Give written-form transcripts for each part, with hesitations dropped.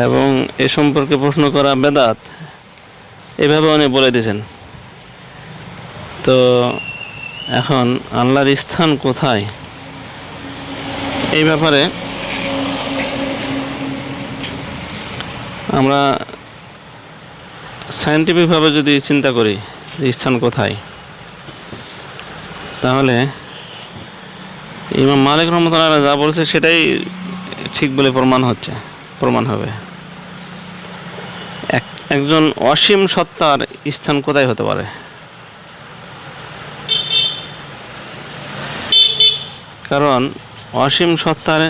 এবং এ সম্পর্কে প্রশ্ন করা বেদাত, এভাবে উনি বলে দিয়েছেন। তো এখন আল্লাহর স্থান কোথায় এই ব্যাপারে আমরা সায়েন্টিফিকভাবে যদি চিন্তা করি স্থান কোথায়, তাহলে ইমাম মালিক রহমতুল্লাহ যা বলছে সেটাই ঠিক বলে প্রমাণ হবে। একজন অসীম সত্তার স্থান কোথায় হতে পারে? কারণ অসীম সত্তার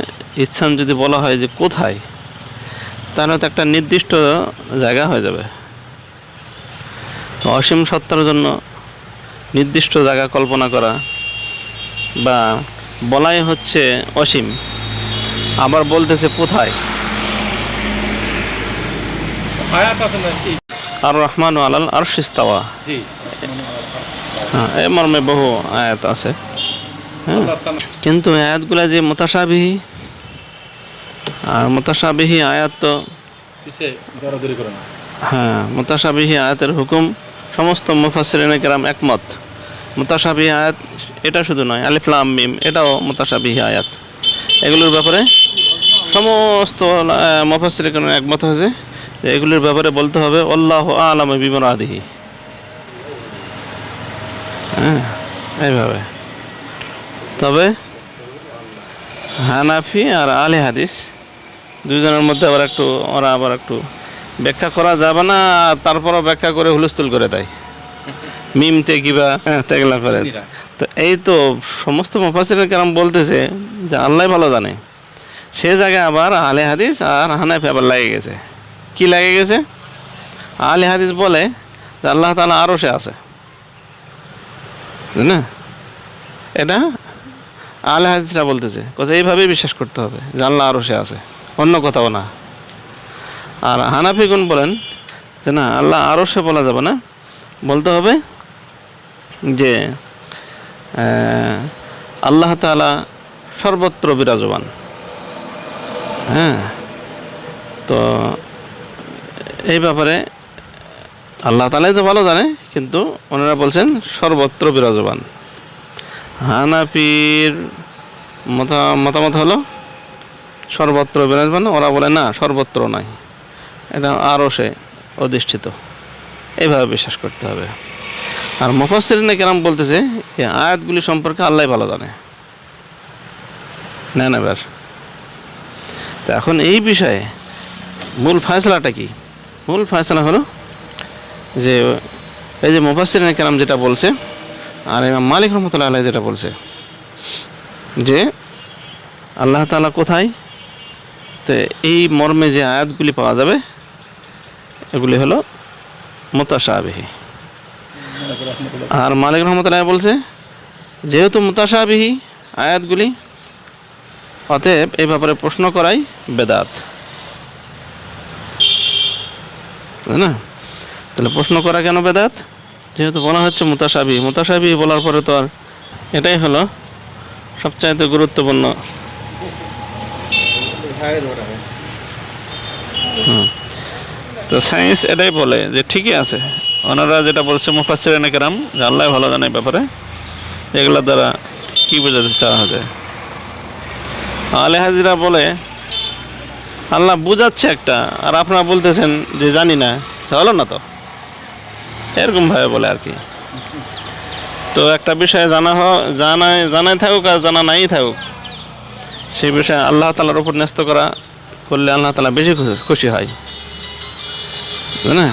স্থান যদি বলা হয় যে কোথায়, তাহলে তো একটা নির্দিষ্ট জায়গা হয়ে যাবে। তো অসীম সত্তার জন্য নির্দিষ্ট জায়গা কল্পনা করা বা বলাই হচ্ছে অসীম, আবার বলতেছে কোথায়। আর রহমান আলাল আরশ ইস্তাওয়া, হ্যাঁ, এর মর্মে বহু আয়াত আছে। হ্যাঁ, কিন্তু আয়াতগুলা যে মুতাশাবিহি, আর মুতাশাবিহি আয়াত তো মুতাশাবিহি আয়াতের হুকুম সমস্ত মুফাসসিরিনে কেরাম একমত। মুতাশাবিহি আয়াত এটা শুধু নয়, আলিফ লাম মিম এটাও মুতাশাবিহি আয়াত। এগুলোর ব্যাপারে সমস্ত মুফাসসিরিনে কেরাম একমত হয়েছে যে এগুলির ব্যাপারে বলতে হবে আল্লাহু আ'লামু বিমুরাদিহি। হ্যাঁ, এইভাবে। তবে হানাফি আর আহলে হাদিস দুজনের মধ্যে আবার একটু ব্যাখ্যা করা যাবে না, তারপরও ব্যাখ্যা করে হুলস্থুল করে দেয়, মিমতে কিবা তেগলা করে। তো এই তো সমস্ত মুফাসসিরিন কেরাম বলতেছে যে আল্লাহ ভালো জানে, সে জায়গায় আবার আহলে হাদিস আর হানাফি আবার লাগে গেছে। কি লাগে গেছে? আহলে হাদিস বলে যে আল্লাহ তাআলা আরশে আছে, না? এটা আহলে হাদিসরা বলতেছে, এইভাবেই বিশ্বাস করতে হবে যে আল্লাহ আরশে আছে, অন্য কোথাও না। আর হানাফিগণ বলেন যে না, আল্লাহ আরশে বলা যাবে না, বলতে হবে যে আল্লাহ তাআলা সর্বত্র বিরাজমান। হ্যাঁ, তো এই ব্যাপারে আল্লাহ তাআলাই তো ভালো জানে, কিন্তু ওনারা বলছেন সর্বত্র বিরাজমান। হানাফির মতামত হলো সর্বত্র বিরাজমান, ওরা বলে না, সর্বত্র নয়, এটা আরশে অধিষ্ঠিত, এইভাবে বিশ্বাস করতে হবে। আর মুফাসসিরিনে কেরাম বলতেছে এই আয়াতগুলি সম্পর্কে আল্লাহ ভালো জানে। নেন এবার। তো এখন এই বিষয়ে মূল ফয়সালাটা কি? মূল ফয়সালা হলো যে এই যে মুফাসসিরিনে কেরাম যেটা বলছে আর ইমাম মালিক রহমতুল্লাহ আলাইহি যেটা বলছে যে আল্লাহ তাআলা কোথায়, তো এই মর্মে যে আয়াতগুলি পাওয়া যাবে এগুলি হলো মুতাশাবিহি। আর মালিক রহমতুল্লাহ বলছে যেহেতু মুতাশাবিহি আয়াতগুলি, অতএব এই ব্যাপারে প্রশ্ন করাই বেদাত, তাই না? তাহলে প্রশ্ন করা কেন বেদাত? যেহেতু বলা হচ্ছে মুতাশাবিহি বলার পরে তো আর এটাই হলো সবচাইতে গুরুত্বপূর্ণ। তো সায়েন্স এটাই বলে যে ঠিকই আছে, ওনারা যেটা বলছে মুফাসসিরিনে কেরাম যে আল্লাহ ভালো জানে ব্যাপারে, এগুলোর দ্বারা কি বোঝাতে চাওয়া যায়? আহলে হাদিসরা বলে আল্লাহ বুঝাচ্ছে একটা, আর আপনারা বলতেছেন যে জানি না, হলো না তো, এরকম ভাবে বলে আর কি। তো একটা বিষয়ে জানাই থাকুক আর জানা নাই থাকুক, সেই বিষয়ে আল্লাহ তাআলার উপর ন্যস্ত করলে আল্লাহ তাআলা বেশি খুশি হয়, তাই না?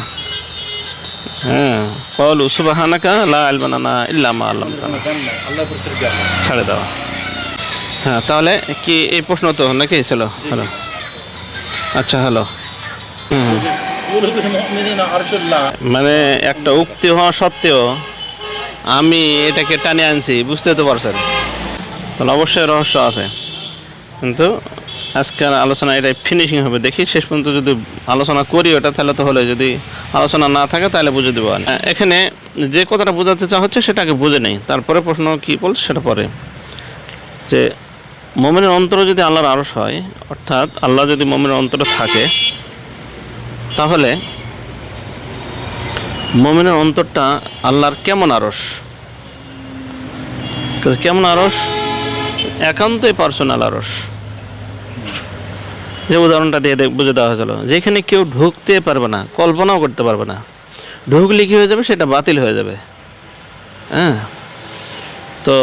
হ্যাঁ, ক্বালু সুবহানাকা লা ইলমা লানা ইল্লা মা আল্লামতানা, ছাড়ে দেওয়া। হ্যাঁ, তাহলে কি এই প্রশ্ন তো নাকি ছিল? হ্যালো, আচ্ছা, হ্যালো। মানে একটা উক্তি হওয়া সত্ত্বেও আমি এটাকে টানে আনছি, বুঝতে তো পারছেন? তাহলে অবশ্যই রহস্য আছে, কিন্তু আজকের আলোচনা এটাই ফিনিশিং হবে। দেখি শেষ পর্যন্ত যদি আলোচনা করি ওটা, তাহলে তো হলো, যদি আলোচনা না থাকে তাহলে বুঝে দেবো। এখানে যে কথাটা বোঝাতে চাওয়া হচ্ছে সেটাকে বুঝে নেই, তারপরে প্রশ্ন কী বলছে সেটা পরে। যে মুমিনের অন্তরে যদি আল্লাহর আরশ হয়, অর্থাৎ আল্লাহ যদি মুমিনের অন্তরে থাকে, তাহলে মুমিনের অন্তরটা আল্লাহর কেমন আরশ, কেমন আরশ? একান্তই পার্সোনাল আরশ। যে উদাহরণটা দিয়ে বুঝে দেওয়া হয়েছিল, যেখানে কেউ ঢুকতে পারবে না, কল্পনাও করতে পারবে না, ঢুকলে কী হয়ে যাবে? সেটা বাতিল হয়ে যাবে। হ্যাঁ, তো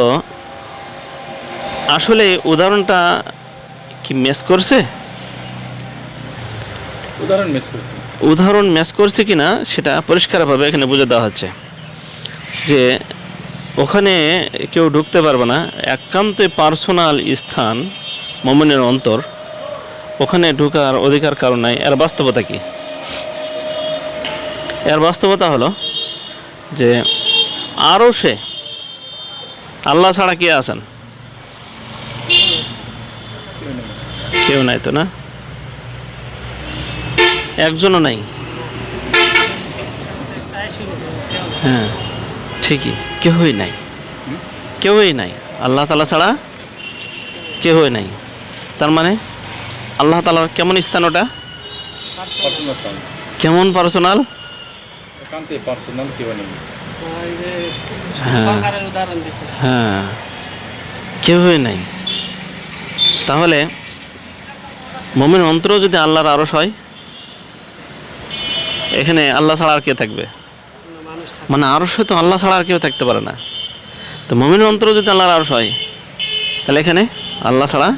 আসলে উদাহরণটা কি ম্যাচ করছে? উদাহরণ ম্যাচ করছে কিনা সেটা পরিষ্কারভাবে এখানে বুঝে দেওয়া হচ্ছে যে ওখানে কেউ ঢুকতে পারবে না, একান্তই পার্সোনাল স্থান মুমিনের অন্তর, ওখানে ঢোকার অধিকার কারণ নাই। এর বাস্তবতা কি? এর বাস্তবতা হলো যে আরশে আল্লাহ ছাড়া কে আছেন? কেউ নাই তো, না? একজনও নাই। হ্যাঁ, ঠিকই, কেউই নাই, কেউই নাই। আল্লাহ তাআলা ছাড়া কেউই নাই। তার মানে আল্লাহ তাআলার কেমন স্থান? ওটা কেমন পার্সোনাল? হ্যাঁ, কেউই নাই। তাহলে মুমিন অন্তর যদি আল্লাহর আরশ হয়, এখানে আল্লাহ ছাড়া আর কে থাকবে? মানে আরশে তো আল্লাহ ছাড়া আর কেউ থাকতে পারে না। তো মুমিন অন্তর যদি আল্লাহর আরশ হয়, তাহলে এখানে আল্লাহ ছাড়া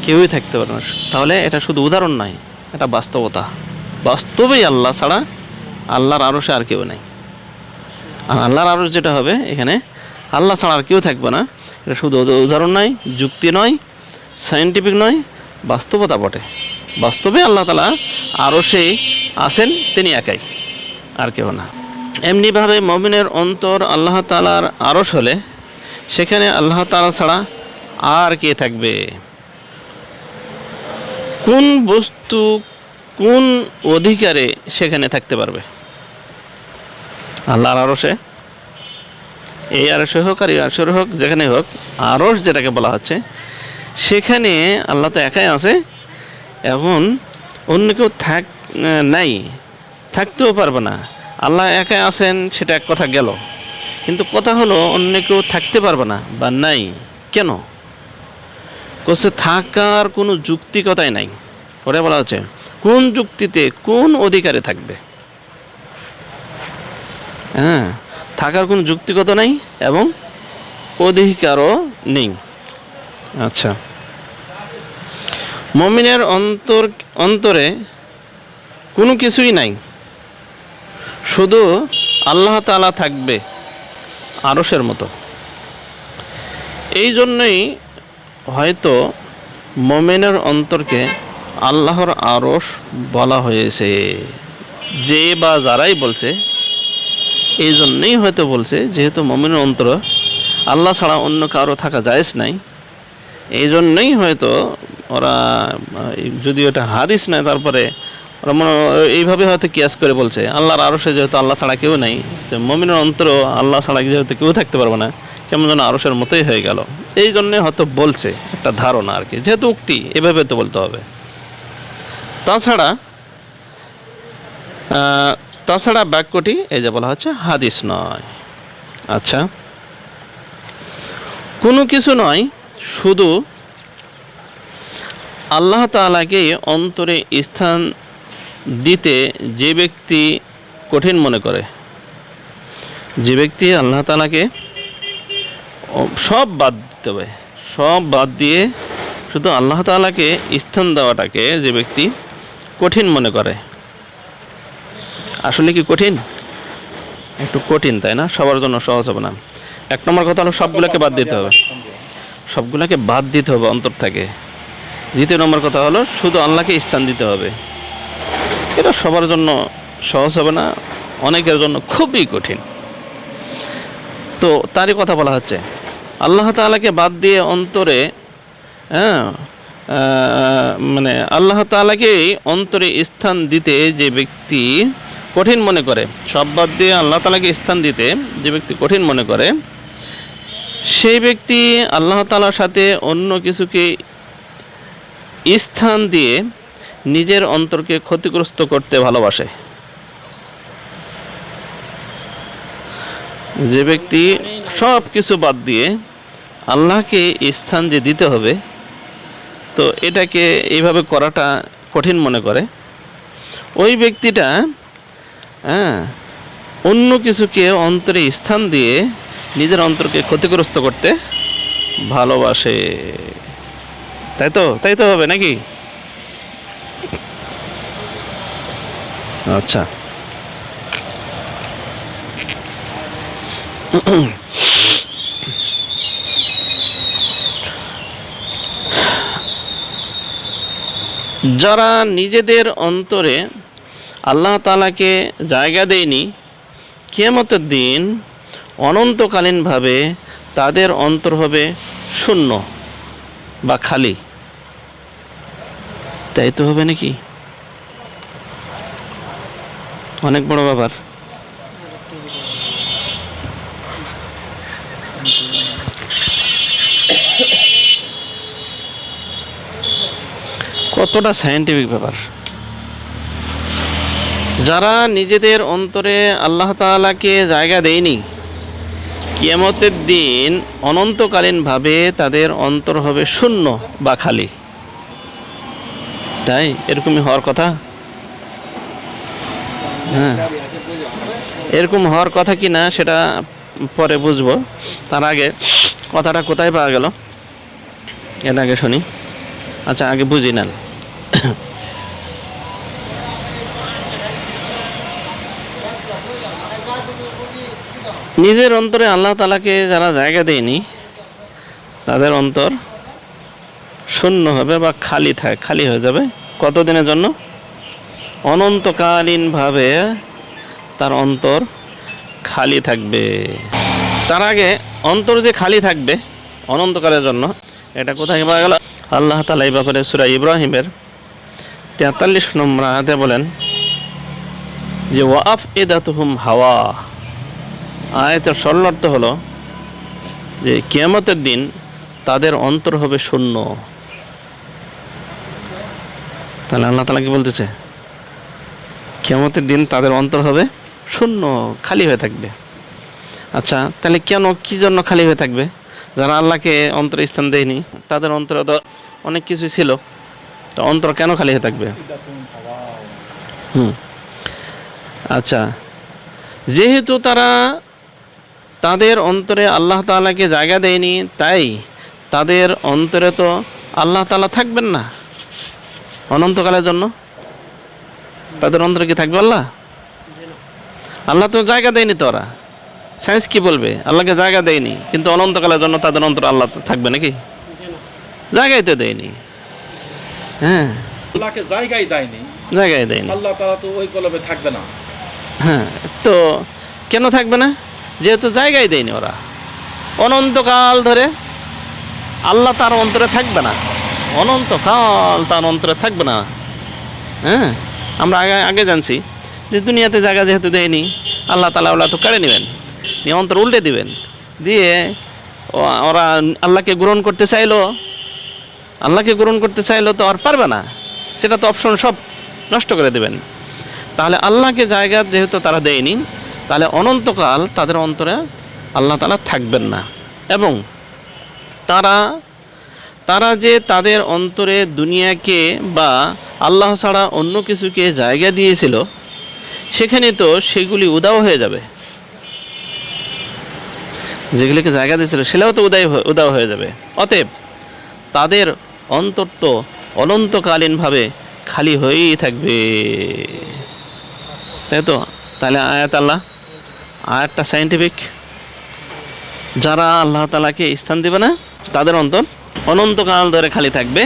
কেউই থাকতে পারে না। তাহলে এটা শুধু উদাহরণ নয়, এটা বাস্তবতা। বাস্তবেই আল্লাহ ছাড়া আল্লাহর আরশে আর কেউ নেই। আর আল্লাহর আরশ যেটা হবে, এখানে আল্লাহ ছাড়া আর কেউ থাকবে না। এটা শুধু উদাহরণ নয়, যুক্তি নয়, সায়েন্টিফিক নয়, বাস্তবতা বটে। বাস্তবে আল্লাহ তাআলা আরশে আছেন, তিনি একাই, আর কেউ না। এমনিভাবে মুমিনের অন্তর আল্লাহ তাআলার আরশ হলে সেখানে আল্লাহ তাআলা ছাড়া আর কে থাকবে? কোন বস্তু, কোন অধিকারে সেখানে থাকতে পারবে? আল্লাহর আরশে, এই আরশে হোক আর এই আরশে হোক, যেখানে হোক, আরশ যেটাকে বলা হচ্ছে, সেখানে আল্লাহ তো একাই আছে, এখন অন্য কেউ নাই, থাকতেও পারবে না। আল্লাহ একাই আছেন, সেটা এক কথা গেল, কিন্তু কথা হলো অন্য কেউ থাকতে পারবে না বা নাই। কেন? কোসে থাকার কোনো যুক্তিকতাই নাই। ওরা বলা হচ্ছে কোন যুক্তিতে, কোন অধিকারে থাকবে? হ্যাঁ, থাকার কোনো যুক্তিগত নাই এবং অধিকারও নেই। আচ্ছা, মুমিনের অন্তরে কোনো কিছুই নাই, শুধু আল্লাহ তাআলা থাকবে আরশের মতো। এই জন্যই হয়তো মুমিনের অন্তরকে আল্লাহর আরশ বলা হয়েছে। যে বা যারাই বলছে, এই জন্যই হয়তো বলছে, যেহেতু মুমিনের অন্তর আল্লাহ ছাড়া অন্য কারো থাকা জায়েজ নাই, এই জন্যই হয়তো ওরা, যদি ওটা হাদিস নয়, তারপরে ওরা এইভাবে হয়তো কিয়াস করে বলছে, আল্লাহর আরশে যেহেতু আল্লাহ ছাড়া কেউ নাই, তো মুমিনের অন্তর আল্লাহ ছাড়া যেহেতু কেউ থাকতে পারবে না, কেমন যেন আরশের মতোই হয়ে গেল। এই জন্যে হয়তো বলছে, একটা ধারণা আর কি, যেহেতু উক্তি, এভাবে তো বলতে হবে। তাছাড়া বাক্যটি এই যে বলা হচ্ছে হাদিস নয়। আচ্ছা, কোনো কিছু নয়, শুধু আল্লাহ তাআলাকে অন্তরে স্থান দিতে যে ব্যক্তি কঠিন মনে করে, যে ব্যক্তি আল্লাহ তাআলাকে সব বাদ দিতে হবে, সব বাদ দিয়ে শুধু আল্লাহ তাআলাকে স্থান দেওয়াটাকে যে ব্যক্তি কঠিন মনে করে। আসলে কি কঠিন? একটু কঠিন, তাই না? সবার জন্য সহজ হবে না। এক নম্বর কথা হলো সবগুলোকে বাদ দিতে হবে, সবগুলোকে বাদ দিতে হবে অন্তর থেকে। দ্বিতীয় নম্বর কথা হলো শুধু আল্লাহকে স্থান দিতে হবে। এটা সবার জন্য সহজ হবে না, অনেকের জন্য খুবই কঠিন। তো তারই কথা বলা হচ্ছে, আল্লাহ তাআলাকে বাদ দিয়ে অন্তরে, মানে আল্লাহ তাআলাকেই অন্তরে স্থান দিতে যে ব্যক্তি কঠিন মনে করে, সব বাদ দিয়ে আল্লাহ তাআলাকে স্থান দিতে যে ব্যক্তি কঠিন মনে করে, সেই ব্যক্তি আল্লাহ তাআলার সাথে অন্য কিছুকে স্থান দিয়ে নিজের অন্তরকে ক্ষতিগ্রস্ত করতে ভালোবাসে। যে ব্যক্তি সব কিছু বাদ দিয়ে আল্লাহকে স্থান যে দিতে হবে, তো এটাকে এইভাবে করাটা কঠিন মনে করে, ওই ব্যক্তিটা অন্য কিছুকে অন্তরে স্থান দিয়ে নিজের অন্তরকে ক্ষতিগ্রস্ত করতে ভালোবাসে। তাই তো হবে নাকি? আচ্ছা, যারা নিজেদের অন্তরে আল্লাহ তাআলাকে জায়গা দেয়নি, কিয়ামতের দিন অনন্তকালীনভাবে তাদের অন্তর হবে শূন্য বা খালি। তাই তো হবে নাকি? অনেক বড় ব্যাপার। কতটা সায়েন্টিফিক ব্যাপার। যারা নিজেদের অন্তরে আল্লাহ তাআলাকে জায়গা দেয়নি, কিয়ামতের দিন অনন্তকালীনভাবে তাদের অন্তর হবে শূন্য বা খালি। তাই এরকমই হওয়ার কথা। হ্যাঁ, এরকম হওয়ার কথা কি না সেটা পরে বুঝবো। তার আগে কথাটা কোথায় পাওয়া গেল এর আগে শুনি। আচ্ছা, আগে বুঝি নেন। নিজের অন্তরে আল্লাহ তাআলাকে যারা জায়গা দেয়নি, তাদের অন্তর শূন্য হবে বা খালি হয়ে যাবে। কতদিনের জন্য? অনন্তকালীনভাবে তার অন্তর খালি থাকবে। তার আগে অন্তর যে খালি থাকবে অনন্তকালের জন্য, এটা কোথায় পাওয়া গেল? আল্লাহ তাআলা এই ব্যাপারে সূরা ইব্রাহিমের 43 নম্বর আয়াতে বলেন যে ওয়াফইদাতুহুম হাওয়া। আয়াতের সরল অর্থ হলো যে কিয়ামতের দিন তাদের অন্তর হবে শূন্য। তাহলে আল্লাহ তাআলা কি বলতেছে? কিয়ামতের দিন তাদের অন্তর হবে শূন্য, খালি হয়ে থাকবে। আচ্ছা, তাহলে কি জন্য খালি হয়ে থাকবে? যারা আল্লাহকে অন্তরে স্থান দেয়নি, তাদের অন্তরে তো অনেক কিছু ছিল, তো অন্তর কেন খালি হয়ে থাকবে? আচ্ছা, যেহেতু তারা তাদের অন্তরে আল্লাহ তাআলাকে জায়গা দেয়নি, তাই তাদের অন্তরে তো আল্লাহ তাআলা থাকবেন না অনন্তকালের জন্য। তাদের অন্তরে কি থাকবে আল্লাহ? আল্লাহ তো জায়গা দেয়নি। তো ওরা সায়েন্স কি বলবে? আল্লাহকে জায়গা দেয়নি, কিন্তু অনন্তকালের জন্য তাদের অন্তরে আল্লাহ থাকবে নাকি? জায়গায় তো দেয়নি। হ্যাঁ, আল্লাহকে জায়গায় দেয়নি। আল্লাহ তাআলা তো ওই কলবে থাকবে না। হ্যাঁ, তো কেন থাকবে না? যেহেতু জায়গায় দেয়নি ওরা, অনন্তকাল ধরে আল্লাহ তার অন্তরে থাকবে না, অনন্তকাল তার অন্তরে থাকবে না। হ্যাঁ, আমরা আগে জানছি যে দুনিয়াতে জায়গা যেহেতু দেয়নি, আল্লাহ তাআলা ওরা তো কেড়ে নেবেন, নিয়ে অন্তর উল্টে দিবেন, দিয়ে ওরা আল্লাহকে গ্রহণ করতে চাইলো তো আর পারবে না। সেটা তো অপশন সব নষ্ট করে দেবেন। তাহলে আল্লাহকে জায়গা যেহেতু তারা দেয়নি, তাহলে অনন্তকাল তাদের অন্তরে আল্লাহ তাআলা থাকবেন না। এবং তারা যে তাদের অন্তরে দুনিয়াকে বা আল্লাহ ছাড়া অন্য কিছুকে জায়গা দিয়েছিল, সেখানে তো সেগুলি উধাও হয়ে যাবে। যেগুলিকে জায়গা দিয়েছিল সেটাও তো উধাও হয়ে যাবে। অতএব তাদের অন্তর তো অনন্তকালীনভাবে খালি হয়েই থাকবে। তাই তো? তাহলে আয়াতটা সায়েন্টিফিক। যারা আল্লাহ তাআলাকে স্থান দেবে না, তাদের অন্তর অনন্তকাল ধরে খালি থাকবে।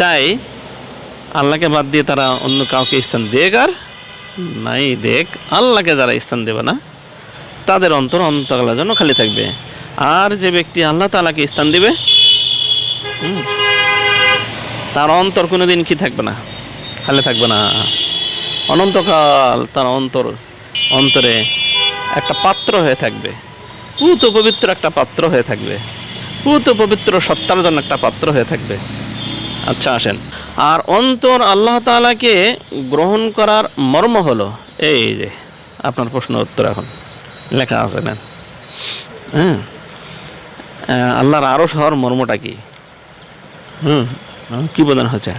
চাই আল্লাহকে বাদ দিয়ে তারা অন্য কাউকে স্থান দেখ আর নাই দেখ, আল্লাহকে যারা স্থান দেবে না, তাদের অন্তর অনন্তকালের জন্য খালি থাকবে। আর যে ব্যক্তি আল্লাহ তাআলাকে স্থান দিবে, তার অন্তর কোনোদিন কি থাকবে না? খালি থাকবে না। অনন্তকাল তার অন্তরে একটা পাত্র হয়ে থাকবে, পুত পবিত্র একটা পাত্র হয়ে থাকবে, পুত পবিত্র সত্তার জন্য একটা পাত্র হয়ে থাকবে। আচ্ছা, আসেন আর অন্তর আল্লাহ তাআলাকে গ্রহণ করার মর্ম হলো এই যে আপনার প্রশ্ন উত্তর এখন লেখা আছে না, হ্যাঁ, আল্লাহর আরশ হওয়ার মর্মটা কি? কি বোঝানো হয়েছে?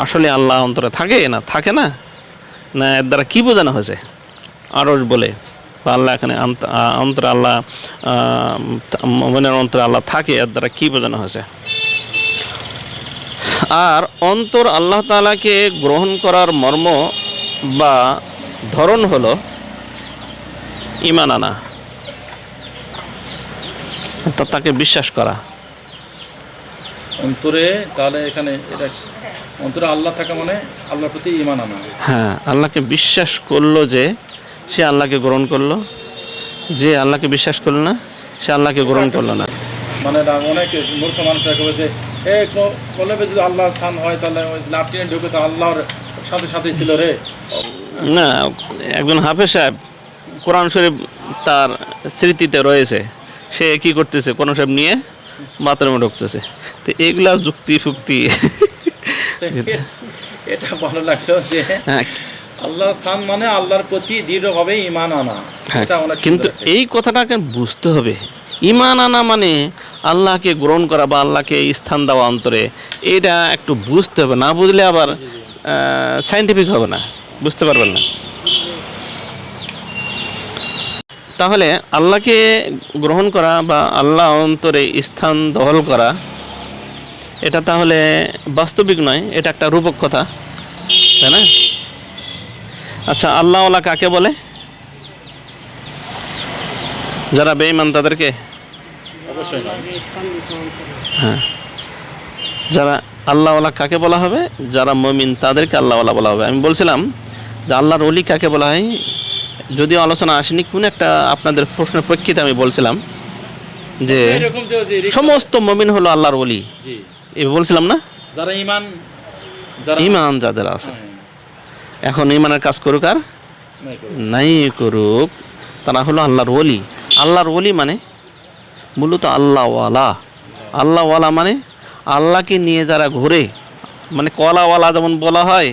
আসলে আল্লাহ অন্তরে থাকে না থাকে না, না এর দ্বারা কী বোঝানো হয়েছে আরশ বলে? বা আল্লাহ এখানে অন্তরে আল্লাহ মনের অন্তরে আল্লাহ থাকে, এর দ্বারা কী বোঝানো হয়েছে? আর অন্তর আল্লাহ তাআলাকে গ্রহণ করার মর্ম বা ধরন হলো ঈমান আনা, অর্থাৎ তাকে বিশ্বাস করা। অন্তরে তাহলে এখানে এটা অন্তরে আল্লাহ থাকা মানে আল্লাহর প্রতি ঈমান আনা। হ্যাঁ, আল্লাহকে বিশ্বাস করলো যে সে আল্লাহকে গ্রহণ করলো, যে আল্লাহকে বিশ্বাস করলো না সে আল্লাহকে গ্রহণ করলো না। মানে অনেক মূর্খ মানুষরা কবে যে কলবে যদি আল্লাহ স্থান হয় তাহলে ওই লাফটিনে ঢুকে তো আল্লাহর সাথে সাথেই ছিল রে। না, একজন হাফেজ সাহেব কোরআন শরীফ তার স্মৃতিতে রয়েছে, সে কি করতেছে কোরআন শরীফ নিয়ে বাথরুমে ঢুকতেছে। তো এগুলা যুক্তি ফুক্তি এটা ভালো লাগলো যে আল্লাহর স্থান মানে আল্লাহর প্রতি দৃঢ়ভাবে ঈমান আনা। এটা অনেক কিন্তু এই কথাটাকে বুঝতে হবে, ঈমান আনা মানে আল্লাহকে গ্রহণ করা বা আল্লাহকে স্থান দেওয়া অন্তরে, এটা একটু বুঝতে হবে। না বুঝলে আবার সায়েন্টিফিক হবে না, বুঝতে পারবেন না। তাহলে আল্লাহকে গ্রহণ করা বা আল্লাহ অন্তরে স্থান দখল করা এটা তাহলে বাস্তবিক নয়, এটা একটা রূপক কথা, তাই না? আচ্ছা, আল্লাহওয়ালা কাকে বলে? যারা বেঈমান তাদেরকে? অবশ্যই না। হ্যাঁ, যারা আল্লাহওয়ালা কাকে বলা হবে? যারা মুমিন তাদেরকে আল্লাহওয়ালা বলা হবে। আমি বলছিলাম যে আল্লাহর ওলি কাকে বলা হয়, যদিও আলোচনা আসেনি, কোন একটা আপনাদের প্রশ্নের প্রেক্ষিতে আমি বলছিলাম যে সমস্ত মুমিন হলো আল্লাহর ওলি, এই বলছিলাম না? যারা ঈমান যাদের আছে, এখন ঈমানের কাজ করুক আর নাই করুক, তারা হলো আল্লাহর ওলি। আল্লাহর ওলি মানে মূলত আল্লাহওয়ালা। আল্লাহওয়ালা মানে আল্লাহকে নিয়ে যারা ঘুরে, মানে কলাওয়ালা যেমন বলা হয়,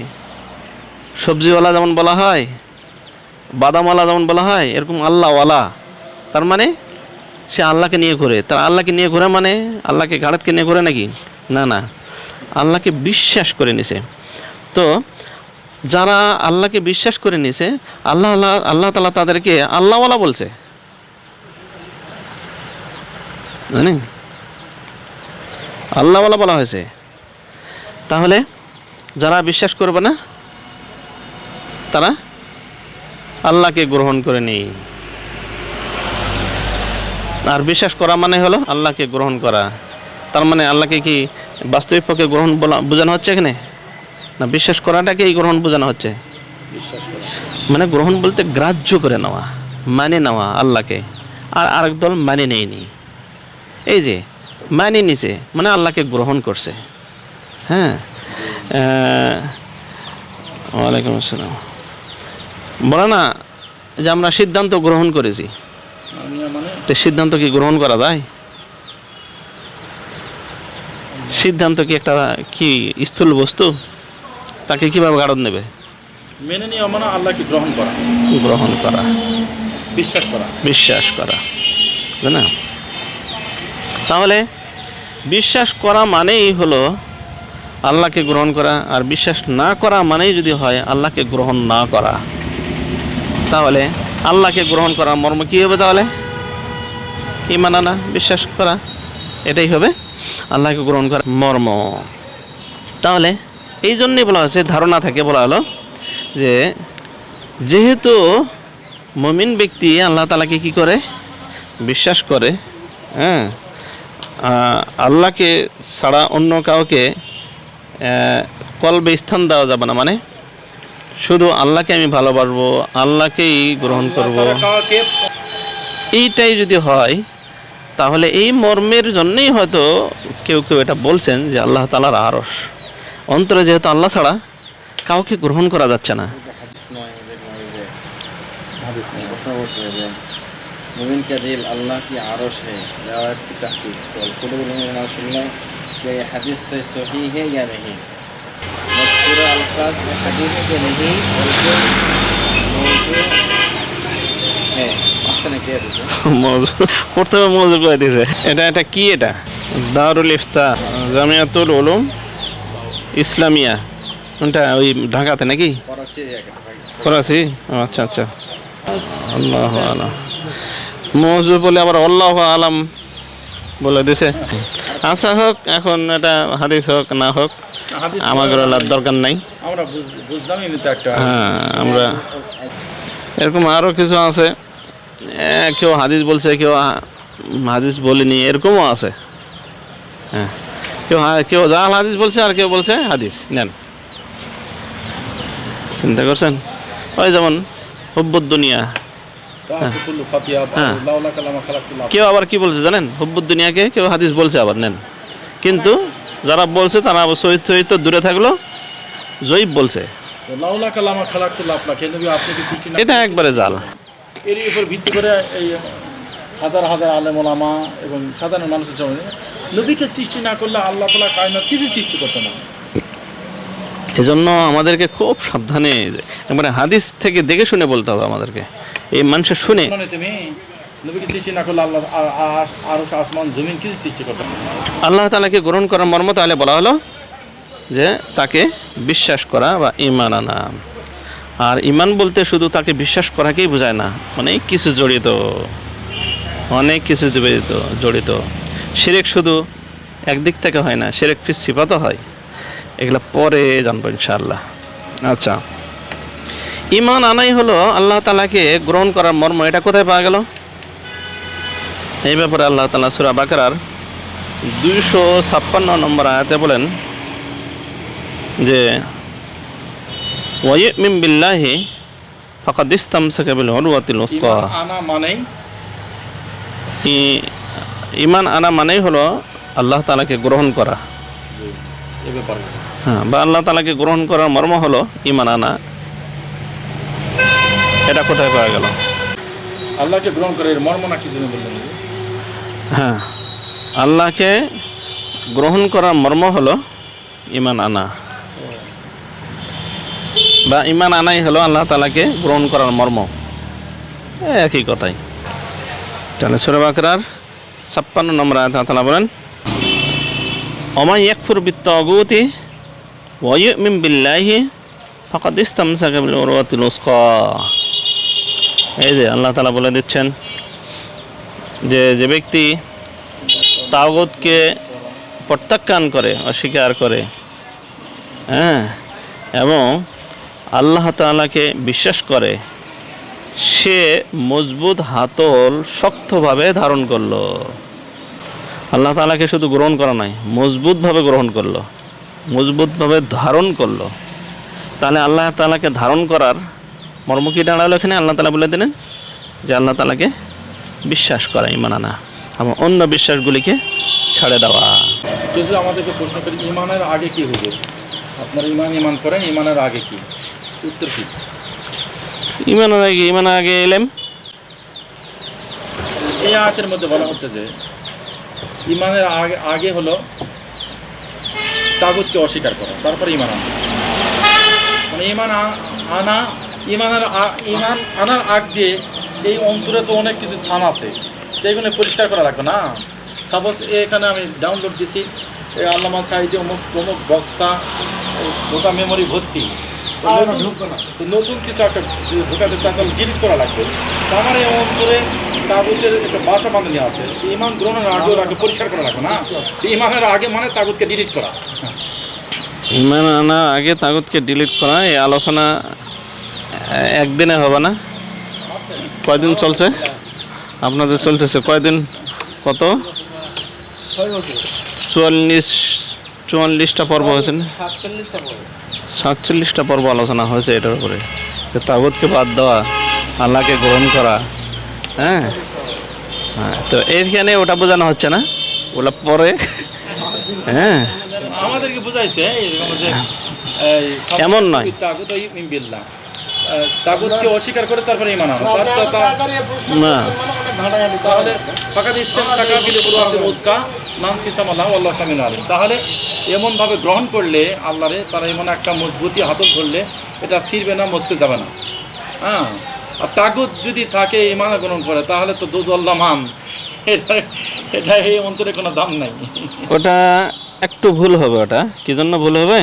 সবজিওয়ালা যেমন বলা হয়, বাদামওয়ালা যেমন বলা হয়, এরকম আল্লাহওয়ালা তার মানে সে আল্লাহকে নিয়ে ঘুরে। তার আল্লাহকে নিয়ে ঘুরে মানে আল্লাহকে গাড়াতকে নিয়ে ঘুরে নাকি? না না, আল্লাহকে বিশ্বাস করে নিছে। তো যারা আল্লাহকে বিশ্বাস করে নিছে, আল্লাহ তাআলা তাদেরকে আল্লাহওয়ালা বলছে, জানেন? আল্লাহওয়ালা বলা হয়েছে। তাহলে যারা বিশ্বাস করবে না তারা আল্লাহকে গ্রহণ করে নেই। আর বিশ্বাস করা মানে হলো আল্লাহকে গ্রহণ করা। তার মানে আল্লাহকে কি বাস্তবিক পক্ষে গ্রহণ বোঝানো হচ্ছে এখানে? না, বিশ্বাস করাটাকে এই গ্রহণ বোঝানো হচ্ছে। মানে গ্রহণ বলতে গ্রাহ্য করে নেওয়া, মানে নেওয়া আল্লাহকে। আর আরেক দল মানে নেয়নি, এই যে মানে নিছে মানে আল্লাহকে গ্রহণ করছে। হ্যাঁ, ওয়ালাইকুম আসসালাম। বলে না যে আমরা সিদ্ধান্ত গ্রহণ করেছি, তো সিদ্ধান্ত কি গ্রহণ করা যায়? সিদ্ধান্ত কি একটা কি স্থূল বস্তু? তাকে কিভাবে গাড়ন নেবে? মেনে নেওয়া মানে আল্লাহকে গ্রহণ করা, গ্রহণ করা, বিশ্বাস করা, তাই না? তাহলে বিশ্বাস করা মানেই হলো আল্লাহকে গ্রহণ করা, আর বিশ্বাস না করা মানেই যদি হয় আল্লাহকে গ্রহণ না করা। তাহলে আল্লাহকে গ্রহণ করার মর্ম কী হবে? তাহলে ঈমান আনা, বিশ্বাস করা, এটাই হবে আল্লাহকে গ্রহণ করার মর্ম। তাহলে এই জন্যই বলা হচ্ছে, ধারণা থেকে বলা হলো যে যেহেতু মুমিন ব্যক্তি আল্লাহ তাআলাকে কি করে? বিশ্বাস করে। হ্যাঁ, আল্লাহকে ছাড়া অন্য কাউকে কলবে স্থান দেওয়া যাবে না, মানে শুধু আল্লাহকে আমি ভালোবাসবো, আল্লাহকেই গ্রহণ করব, এইটাই যদি হয় তাহলে এই মর্মের জন্যই হয়তো কেউ কেউ এটা বলছেন যে আল্লাহ তাআলার আরশ অন্তরে যেহেতু আল্লাহ ছাড়া কাউকে গ্রহণ করা যাচ্ছে না। मोमिन का दिल अल्लाह की आरश है। रिवायत की तहकीक सवाल कुलुबुल मोमिन सुन्ना, क्या ये हदीस से सही है या नहीं? पूरा अल्फाज हदीस के नहीं बल्कि मौजू है মাঝখানে কে আছে মৌজু প্রথমে মৌজু করে দিয়েছে। এটা কি? এটা দারুল ইফতা জামিয়াতুল উলুম ইসলামিয়া, ওটা ওই ঢাকাতে নাকি? করাচি একটা ভাই করাচি? আচ্ছা আচ্ছা। আল্লাহ আলাম মৌজু বলে আবার আল্লাহ আলাম বলে দিছে। আচ্ছা হোক, এখন এটা হাদিস হোক না হোক হাদিস আমাদের দরকার নাই। আমরা বুঝলামই না তো একটা। হ্যাঁ, আমরা এরকম আরও কিছু আছে, কেউ হাদিস বলছে কেউ হাদিস বলেনি, এরকমও আছে। হ্যাঁ, কেউ জাল হাদিস বলছে আর কেউ বলছে হাদিস নেন। চিন্তা করছেন? ওই যেমন হুব্বুদ দুনিয়া, কুল্লু খাতিয়া হ্যাঁ। লাউলা কালামা খালাকতুল্লাহ। কেউ আবার কি বলছে জানেন? হুব্বুদ দুনিয়াকে কেউ হাদিস বলছে আবার নেন, কিন্তু যারা বলছে তারা আবার সহিত সহিত দূরে থাকলো, জয়ীব বলছে। তো লাউলা কালামা খালাকতুল্লাহ আপনাকে নবী আপনি কি সৃষ্টি না এটা একবারে জাল। এর উপর ভিত্তি করে এই হাজার হাজার আলেম ওলামা এবং সাধারণ মানুষের সামনে নবীকে সৃষ্টি না করলে আল্লাহ তাআলা কায়নাত কিছু সৃষ্টি করতে না। এজন্য আমাদেরকে খুব সাবধানে মানে হাদিস থেকে দেখে শুনে বলতে হবে আমাদেরকে। এই মানুষের শুনে মানে তুমি নবীকে সৃষ্টি না করলে আল্লাহ আরো আসমান জমিন কিছু সৃষ্টি করতে না। আল্লাহ তাআলাকে গ্রহণ করার মর্ম তাহলে বলা হলো যে তাকে বিশ্বাস করা বা ঈমান আনা। আর ঈমান বলতে শুধু তাকে বিশ্বাস করাকেই বোঝায় না, অনেক কিছু জড়িত, অনেক কিছু জড়িত। শিরক শুধু একদিক থেকে হয় না, শিরক ফিস সিফাতও হয়, এগুলো পরে জানবো ইনশাআল্লাহ। আচ্ছা, ঈমান আনাই হলো আল্লাহ তাআলাকে গ্রহণ করার মর্ম। এটা কোথায় পাওয়া গেল? এই ব্যাপারে আল্লাহ তাআলা সূরা বাকারার 256 নম্বর আয়াতে বলেন যে ওয়ায়ুমিন বিল্লাহি ফাকাদ ইসতামসাকা বিল উরওয়াতিল উসকা। আনা মানেই ঈমান আনা মানেই হলো আল্লাহ তাআলাকে গ্রহণ করা। এই ব্যাপারে হ্যাঁ, বা আল্লাহ তাআলাকে গ্রহণ করার মর্ম হলো ঈমান আনা। এটা কোথায় পাওয়া গেল? আল্লাহকে গ্রহণ করে এর মর্ম না কি জন্য বললেন? হ্যাঁ, আল্লাহকে গ্রহণ করার মর্ম হলো ঈমান আনা, বা ঈমান আনাই হলো আল্লাহ তাআলাকে গ্রহণ করার মর্ম, একই কথাই। তাহলে সূরা বাকারার 56 নম্বর আয়াতে আল্লাহ তাআলা বলেন ওয়া ইয়াকফুর বিত-তাগুতি ওয়া ইউমিন বিল্লাহি ফাকাদ ইসতামসাকা বিল উরওয়াতিল উসকা। এই যে আল্লাহ তাআলা বলে দিচ্ছেন যে ব্যক্তি তাগুতকে প্রত্যাখ্যান করে, অস্বীকার করে, হ্যাঁ, এবং আল্লাহ তাআলাকে বিশ্বাস করে, সে মজবুত হাতল শক্তভাবে ধারণ করলো। আল্লাহ তাআলাকে শুধু গ্রহণ করা নয়, মজবুতভাবে গ্রহণ করলো, মজবুতভাবে ধারণ করলো। তাহলে আল্লাহ তাআলাকে ধারণ করার মর্ম কি দাঁড়ালো এখানে? আল্লাহ তাআলা বলে দিলেন যে আল্লাহ তাআলাকে বিশ্বাস করা, ঈমান আনা, এবং অন্য বিশ্বাসগুলিকে ছেড়ে দেওয়া। যদি আমাদেরকে প্রশ্ন করি ঈমানের আগে কি হুজুর, আপনারা ঈমান করেন, ঈমানের আগে কি? উত্তর কি? ঈমানের আগে এলেম। এই আয়াতের মধ্যে বলা হচ্ছে যে ঈমানের আগে হলো তাগুতকে অস্বীকার করা, তারপরে ঈমান আনা। মানে ঈমান আনার আগ দিয়ে এই অন্তরে তো অনেক কিছু স্থান আছে, যেগুলো পরিষ্কার করা লাগবে না। সাপোজ এখানে আমি ডাউনলোড দিছি আল্লামা সাঈদী অমুক বক্তা, ঢোকা মেমোরি ভর্তি, তো নতুন কিছু একটা ঢোকাতে চান তাহলে ডিলিট করা লাগবে। তো আমার এই অন্তরে তাগুতের একটা বাসা বাঁধানি আছে, ঈমান গ্রহণের আগে ওর আগে পরিষ্কার করা লাগবে না। ঈমানের আগে মানে তাগুতকে ডিলিট করা। ঈমান আনা আগে তাগুতকে ডিলিট করা, এই আলোচনা একদিনে হবে না। কয়দিন চলছে আপনাদের? চলতেছে কয়দিন? কত? 44টা পর্ব হয়েছে না? 47টা পর্ব আলোচনা হয়েছে এটার উপরে, যে তাগুতকে বাদ দেওয়া, আল্লাহকে গ্রহণ করা। হ্যাঁ, তো এইখানে ওটা বোঝানো হচ্ছে না, ওটা পরে। হ্যাঁ, আমাদেরকে বুঝাইছে এরকম যে এমন নয়, তাগুত বিল্লাহ, তাগুতকে অস্বীকার করে তারপরে ঈমান আনা। না তাহলে ফাকাদ ইস্তেমসাকা বিল উরওয়াতিল উসকা নাম ফিসামাল্লাহ আল্লাহ সামিন আলিম। তাহলে এমনভাবে গ্রহণ করলে আল্লাহরে, তারা এমন একটা মজবুতি হাতল ধরলে এটা ছিঁড়বে না, মস্কে যাবে না। হ্যাঁ, আর তাগুত যদি থাকে ইমান গ্রহণ করে তাহলে তো দুদল্লা মান, এটা এই অন্তরে কোনো দাম নাই। ওটা একটু ভুল হবে। ওটা কি জন্য ভুল হবে?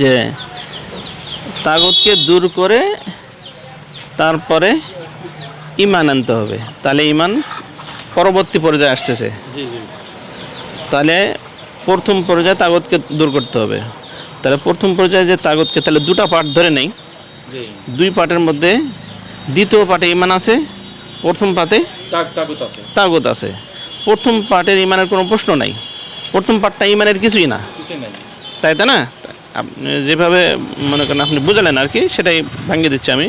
যে তাগুতকে দূর করে তারপরে ইমান আনতে হবে, তাহলে ইমান পরবর্তী পর্যায়ে আসতেছে। জি জি তাহলে প্রথম পর্যায়ে তাগুতকে দূর করতে হবে। তাহলে প্রথম পর্যায়ে যে তাগুতকে, তাহলে দুটা পার্ট ধরে নেই। জি, দুই পার্টের মধ্যে দ্বিতীয় পার্টে ইমান আছে, প্রথম পার্টে তাগুত আছে, তাগুত আছে। প্রথম পার্টের ইমানের কোনো প্রশ্ন নাই, প্রথম পার্টটা ইমানের কিছুই না, কিছুই নাই। তাই না? আপনি যেভাবে মনে করেন আপনি বুঝালেন আর কি, সেটাই ভাঙিয়ে দিচ্ছি আমি।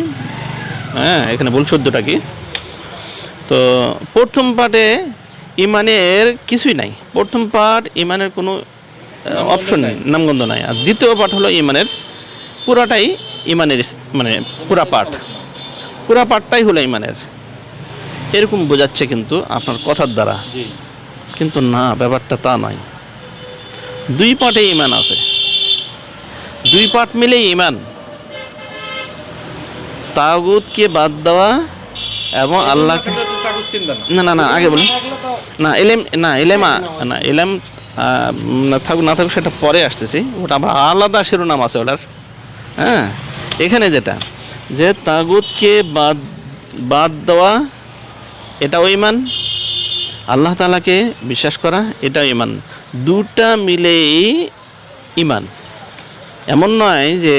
হ্যাঁ, এখানে ভুল শব্দটা কি? তো প্রথম পার্টে ইমানের কিছুই নাই, প্রথম পার্ট ইমানের কোনো অপশন নেই, নামগন্ধ নাই। আর দ্বিতীয় পার্ট হলো ইমানের পুরাটাই ইমানের, মানে পুরা পার্টটাই হলো ইমানের, এরকম বোঝাচ্ছে কিন্তু আপনার কথার দ্বারা। জি, কিন্তু না, ব্যাপারটা তা নয়। দুই পার্টে ইমান আছে, দুই পার্ট মিলেই ইমান। তাগুতকে বাদ দেওয়া এবং আল্লাহকে, তাগুত চিন্তা না। না না না, আগে বলুন না, এলেম থাকুক না থাকুক সেটা পরে আসতেছি, ওটা আবার আলাদা শিরোনাম আছে ওটার। হ্যাঁ, এখানে যেটা যে তাগুতকে বাদ দেওয়া, এটাও ইমান। আল্লাহ তাআলাকে বিশ্বাস করা, এটাও ইমান। দুটা মিলেই ইমান। এমন নয় যে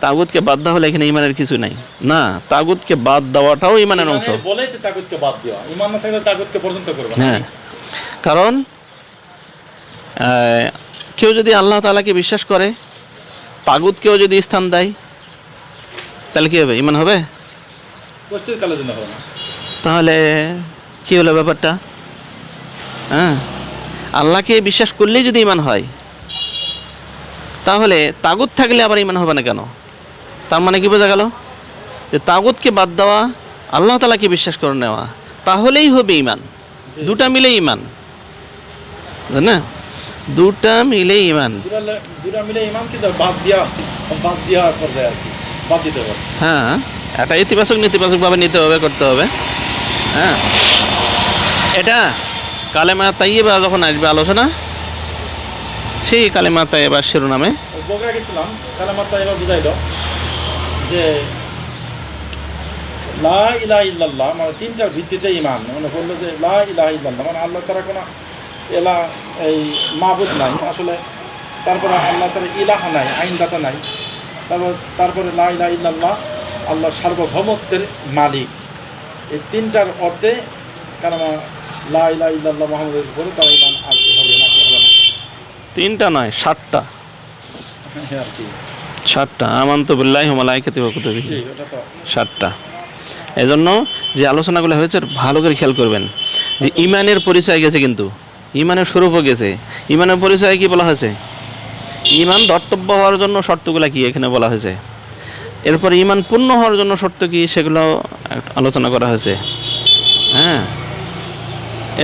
তাগুতকে বাদ দেওয়া হলে এখানে ইমানের কিছু নাই, না, তাগুতকে বাদ দেওয়াটাও ইমানের অংশ। বলেই তো তাগুতকে বাদ দেওয়া, ইমান না থাকলে তাগুতকে পর্যন্ত করবে না। হ্যাঁ, কারণ কেউ যদি আল্লাহ তাআলাকে বিশ্বাস করে, তাগুতকেও যদি স্থান দেয়, তাহলে কী হবে? ইমান হবে? কোর্সের কালে জন্য হবে না। তাহলে কী হলো ব্যাপারটা? হ্যাঁ, আল্লাহকে বিশ্বাস করলেই যদি ইমান হয়, তাহলে তাগুত থাকলে আবার ইমান হবে না কেন? তার মানে কি বোঝা গেল? যে তাগুতকে বাদ দেওয়া, আল্লাহ তাআলাকে বিশ্বাস করে নেওয়া, তাহলেই হবে ইমান। দুটা মিলে ইমান, না, দুটা মিলে ইমান। দুটা মিলে ইমান কি বাদ দেওয়া পর্যায়ে আর কি, বাদ দিতে হবে। হ্যাঁ, এটা ইতিবাচক নেতিবাচকভাবে নিতে হবে, করতে হবে। হ্যাঁ, এটা কালেমা তাইয়্যিবা যখন আসবে আলোচনা, সেই কালেমা তাইয়্যিবা শিরোনামে বগরা গেছিলাম, কালেমা তাইয়্যিবা বুঝাইলো যে লা ইলাহা ইল্লাল্লাহ মানে তিনটার ভিত্তিতে ইমান। মানে বললো যে লা ইলাহা ইল্লাল্লাহ মানে আল্লাহ ছাড়া কোনো এই মাবুদ নাই আসলে। তারপরে আল্লাহ ছাড়া ইলাহা নাই, আইনদাতা নাই। তারপরে লা ইলাহা ইল্লাল্লাহ আল্লাহ সার্বভৌমত্বের মালিক। এই তিনটার অর্থে কালেমা লা ইলাহা ইল্লাল্লাহ মুহাম্মাদুর রাসূলুল্লাহ তার ইমান আসবে, হবে না হবে না। তিনটা নয়, 7টা। আর কি 7টা আমানতু বিল্লাহি ওয়া মালাইকাতিহি ওয়া কুতুবিহি, জি, ওটা তো 7টা। এজন্য যে আলোচনাগুলো হয়েছে ভালো করে খেয়াল করবেন যে ইমানের পরিচয় গেছে, কিন্তু ইমানের স্বরূপও গেছে। ইমানের পরিচয় কি বলা হয়েছে? ইমান ধর্তব্য হওয়ার জন্য শর্তগুলো কি এখানে বলা হয়েছে। এরপরে ইমান পূর্ণ হওয়ার জন্য শর্ত কি সেগুলো আলোচনা করা হয়েছে। হ্যাঁ,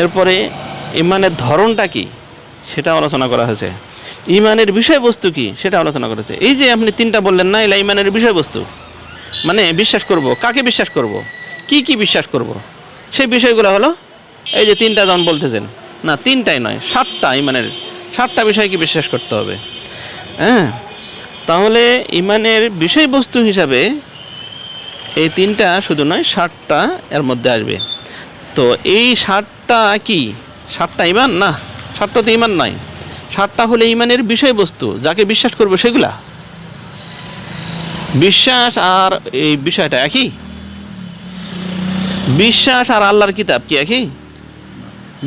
এরপরে ইমানের ধরনটা কি সেটা আলোচনা করা হয়েছে। ইমানের বিষয়বস্তু কি সেটা আলোচনা করা হয়েছে। এই যে আপনি 3টা বললেন না, এলা ইমানের বিষয়বস্তু, মানে বিশ্বাস করব, কাকে বিশ্বাস করব, কি কি বিশ্বাস করব, সেই বিষয়গুলো হলো এই যে 3টা জন বলতেছেন না, 3টাই নয়, 7টা। ইমানের 7টা বিষয় কি বিশ্বাস করতে হবে। হ্যাঁ, তাহলে ইমানের বিষয়বস্তু হিসাবে এই 3টা শুধু নয়, 7টা এর মধ্যে আসবে। তো এই 7টা কি 7টা ইমান? না, 7টা তো ইমান নয়। 7টা হলে ইমানের বিষয়বস্তু, যাকে বিশ্বাস করবো সেগুলা। বিশ্বাস আর এই বিষয়টা একই? বিশ্বাস আর আল্লাহর কিতাব কি একই?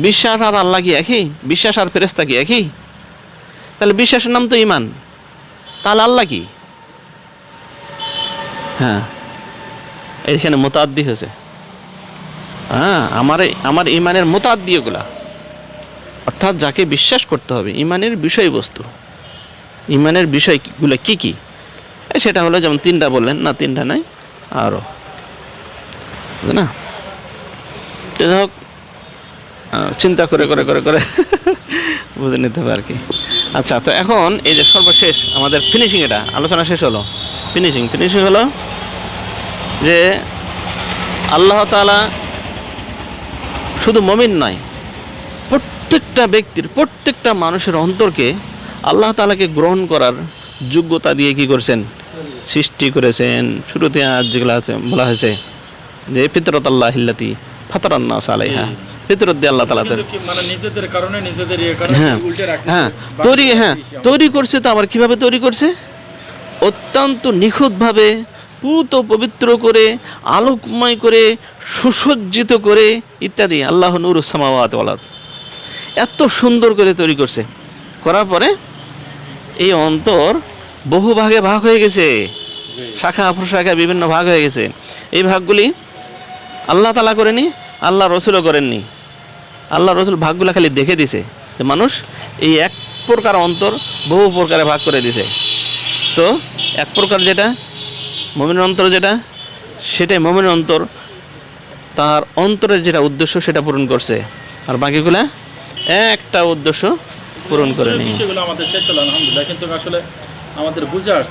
বিশ্বাস আর আল্লাহ কি একই? বিশ্বাস আর ফেরেশতা কি একই? তাহলে বিশ্বাসের নাম তো ইমান, তাহলে আল্লাহ কি? হ্যাঁ, এইখানে মোতাদ্দি হয়েছে। হ্যাঁ, আমার ইমানের মোতাদ্দি এগুলা, অর্থাৎ যাকে বিশ্বাস করতে হবে, ইমানের বিষয়বস্তু, ইমানের বিষয়গুলো কি কি, সেটা হলো যেমন 3টা বললেন না, 3টা নাই, আরও, না। তো যাই হোক, চিন্তা করে করে করে করে বুঝে নিতে হবে আর কি। আচ্ছা, তো এখন এই যে সর্বশেষ আমাদের ফিনিশিং, এটা আলোচনা শেষ হলো, ফিনিশিং হলো যে আল্লাহ তাআলা শুধু মুমিন নয়, প্রত্যেকটা ব্যক্তির, প্রত্যেকটা মানুষের অন্তরকে আল্লাহ তাআলাকে গ্রহণ করার যোগ্যতা দিয়ে কি করছেন, সৃষ্টি করেছেন। শুরুতে আজ যেগুলো আছে বলা হয়েছে যে ফিতরত আল্লাহিল্লাতি ফাতারান নাস আলাইহা, ফিতরত দিয়ে আল্লাহ তাআলা কিন্তু কি মানে নিজেদের কারণে নিজেদের ইয়ে কারণে হ্যাঁ উল্টে রাখছে। হ্যাঁ তৈরি করছে। তো আবার কিভাবে তৈরি করছে? অত্যন্ত নিখুঁতভাবে পুত পবিত্র করে, আলোকময় করে, সুসজ্জিত করে ইত্যাদি। আল্লাহ নূরুস সামাওয়াতি ওয়াল আরদ, এত সুন্দর করে তৈরি করছে। করার পরে এই অন্তর বহু ভাগে ভাগ হয়ে গেছে, শাখা প্রশাখা বিভিন্ন ভাগ হয়ে গেছে। এই ভাগগুলি আল্লাহ তাআলা করেনি, আল্লাহ রসুলও করেননি। আল্লাহ রসুল ভাগগুলো খালি দেখে দিছে যে মানুষ এই এক প্রকার অন্তর বহু প্রকারে ভাগ করে দিছে। তো এক প্রকার যেটা মুমিনের অন্তর, যেটা সেটাই মুমিনের অন্তর, তার অন্তরের যেটা উদ্দেশ্য সেটা পূরণ করছে, আর বাকিগুলা একটা উদ্দেশ্য পূরণ করেনি। বিষয়গুলো আমাদের শেষ হলো আলহামদুলিল্লাহ, কিন্তু আসলে আমাদের বুঝে আসছে